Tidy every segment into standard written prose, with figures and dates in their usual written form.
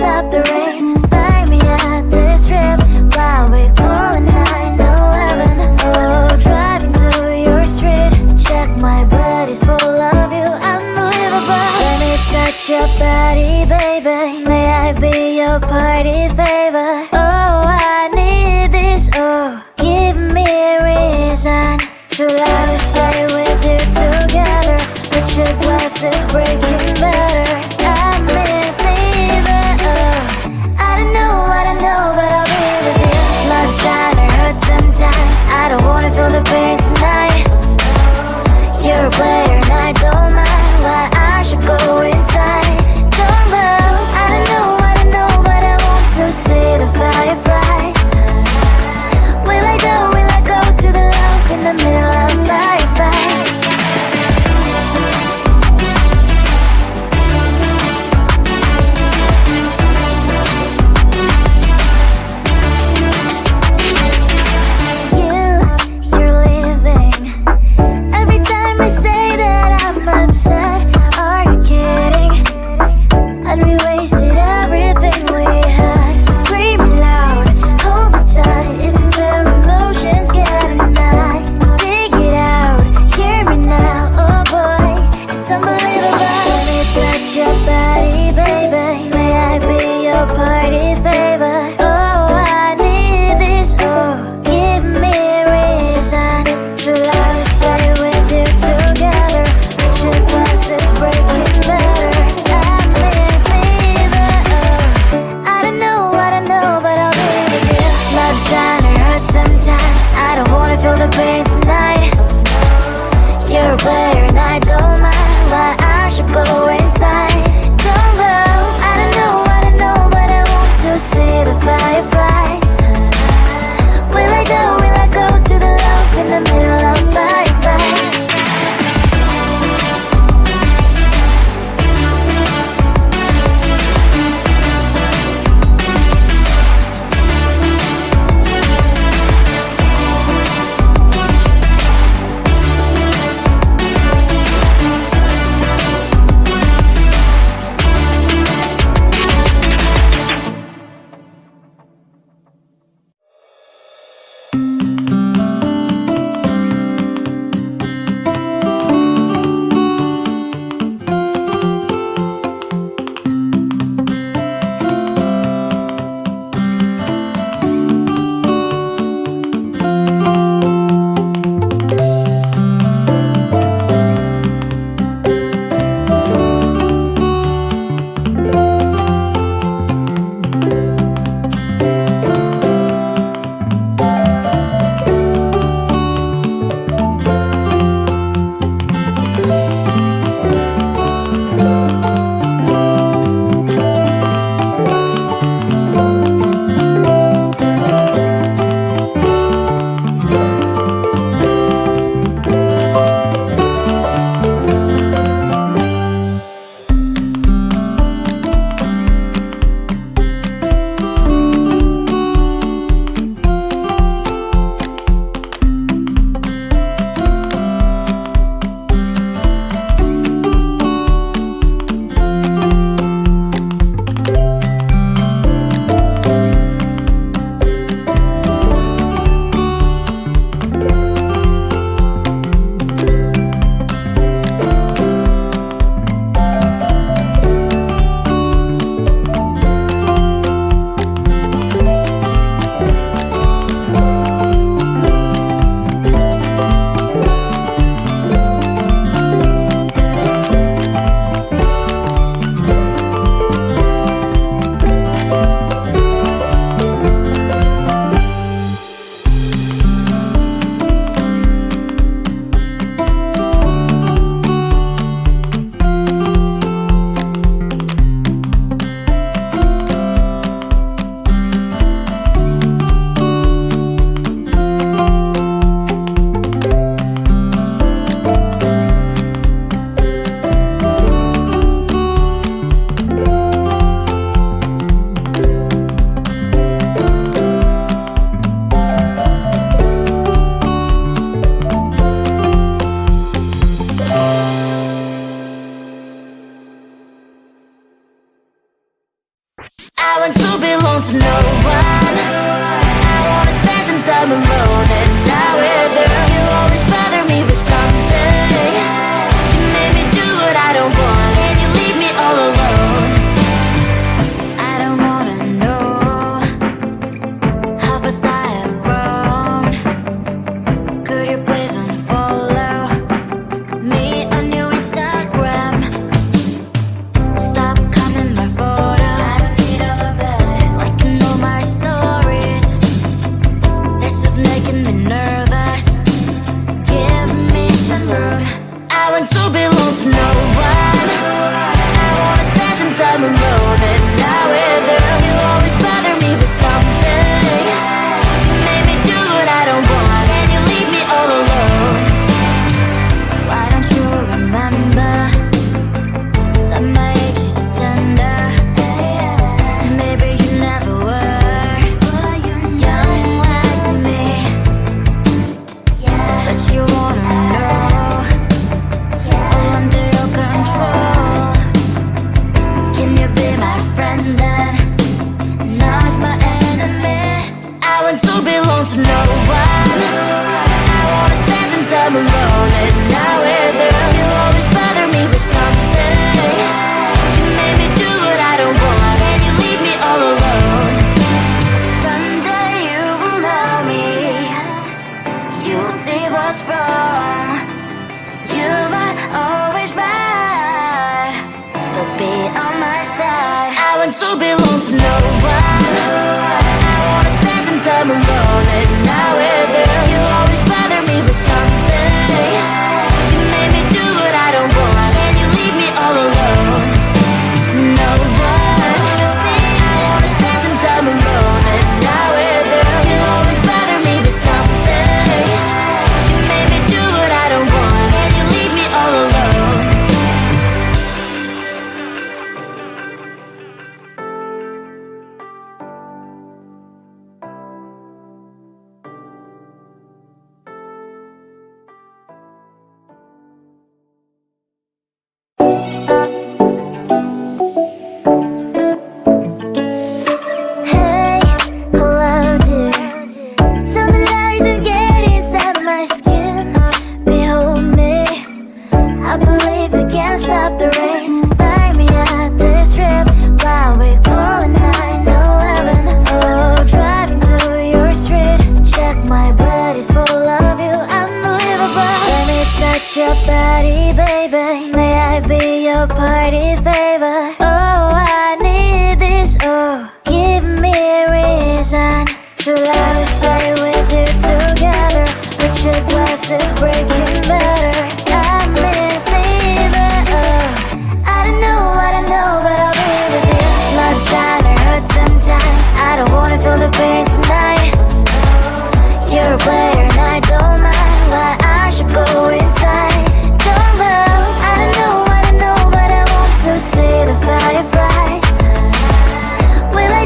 stop the rain. Find me at this trip while we calling 911. Oh, driving to your street. Check my body's full of you, unbelievable. Let me touch your body, baby. May I be your party favor? Oh, I need this. Oh, give me a reason to let me stay with you together. Put your glasses breaking better. I'm in fever. Oh, I don't know, but I'll be with you. Not trying to hurt sometimes. I don't wanna feel the pain tonight. You're a player and I don't mind. Why I should go inside. Don't go. I don't know, but I want to see I want to belong to no one. I wanna spend some time alone and not with you. You always bother me with something. You made me do what I don't want, and you leave me all alone. I don't wanna know how fast I have grown. Could you please unfollow me on your Instagram? Stop coming my photos. I need all of it, liking all my stories. This is making me nervous. Give me some room. I want to belong to no one. I wanna spend some time alone and not with you. You always bother me with something. You made me do what I don't want, and you leave me all alone. Why don't you remember that my age is tender? Maybe you never were young like me, but you wanna know all under your control. Can you be my friend then, not my enemy? I want to belong to no one. I wanna spend some time alone and not with you. You always bother me with something. You made me do what I don't want, and you leave me all alone. Someday you will know me. You will see what's wrong. You are always right, but be on my side. I want to belong to no one. I wanna spend some time alone and not with you. You always bother me with something. You made me do what I don't want, and you leave me all alone. No one. I wanna spend some time alone and not with you. You always bother me with something. You made me do what I don't want, and you leave me all alone. Hey, hello dear. Something rising, getting inside my skin. Behold me, I believe we can't stop the rain. Find me at this trip while we calling 911. Oh, driving to your street. Check my body's full of you, unbelievable. Let me touch your body, baby. May I be your party favor? Oh, I need this. Oh, give me a reason to let us stay with you together. With your glasses breaking better. I'm in fever. Oh, I don't know, but I'll be with you. Not trying to hurt sometimes. I don't wanna feel the pain tonight. You're a player and I don't mind. Why I should go inside. Don't know, I don't know, but I want to see the fireflies. Will I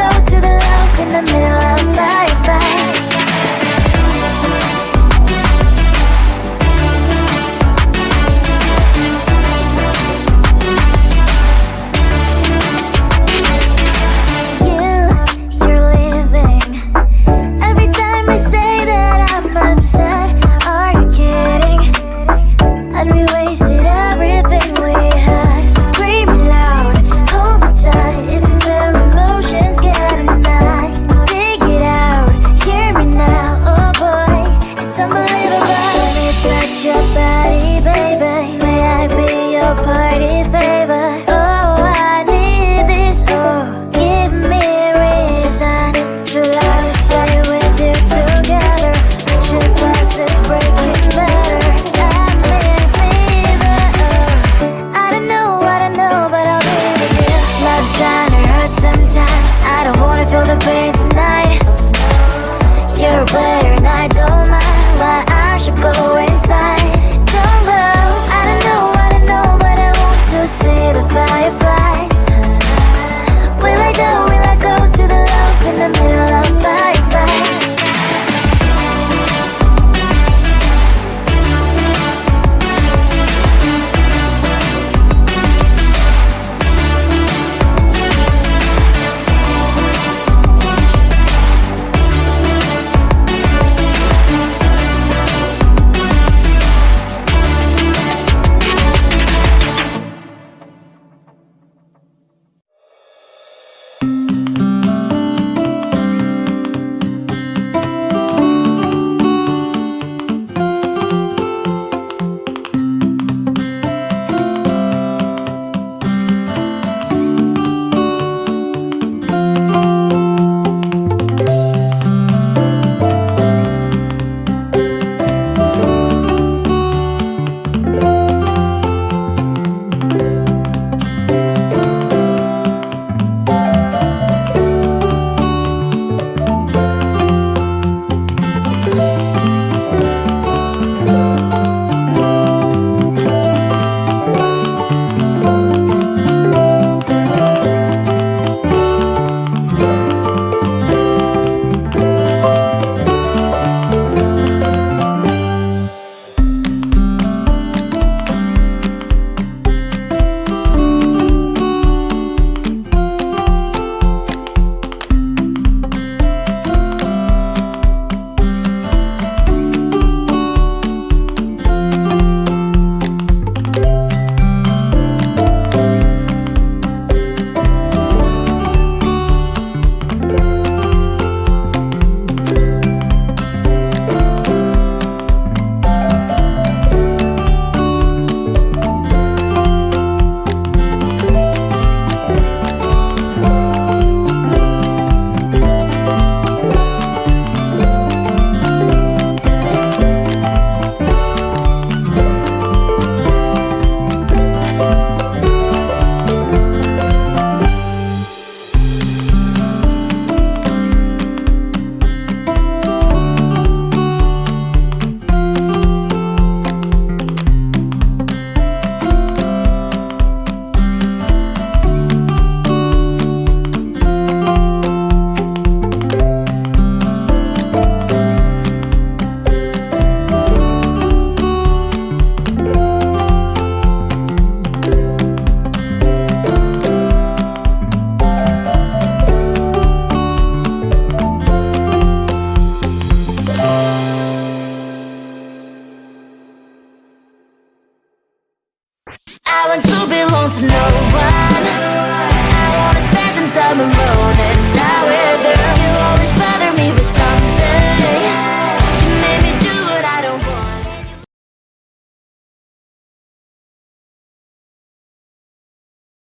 go to the love in the middle of firefight? You're leaving. Every time I say that I'm upset, are you kidding? And we wasted everything we had. Screaming loud, hold me tight. If you feel emotions getting high, dig it out, hear me now. Oh boy, it's unbelievable. Let me touch your body, baby. May I be your party favor? Oh, I need this. Oh, give me a reason to let us stay with you together. With your glasses breaking better. I'm in fever. Oh, I don't know, but I'll be with you. Love's trying to hurt sometimes. I don't wanna feel the pain tonight. You're a player and I don't mind. Why I should go inside. Don't know, I don't know, but I want to see the firefly.